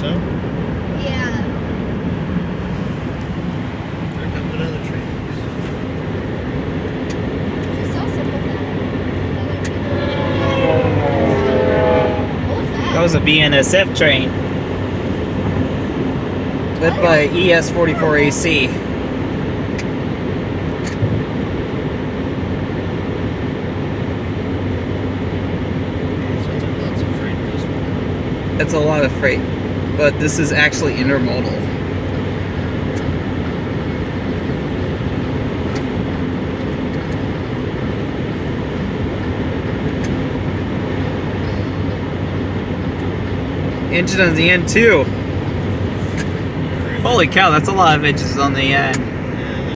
so? Yeah. There comes another train. She saw something What was that? That was a BNSF train. Led by ES44AC. Sounds like lots of freight this one. That's a lot of freight, but this is actually intermodal. Engine on the end too. Holy cow, that's a lot of engines on the end.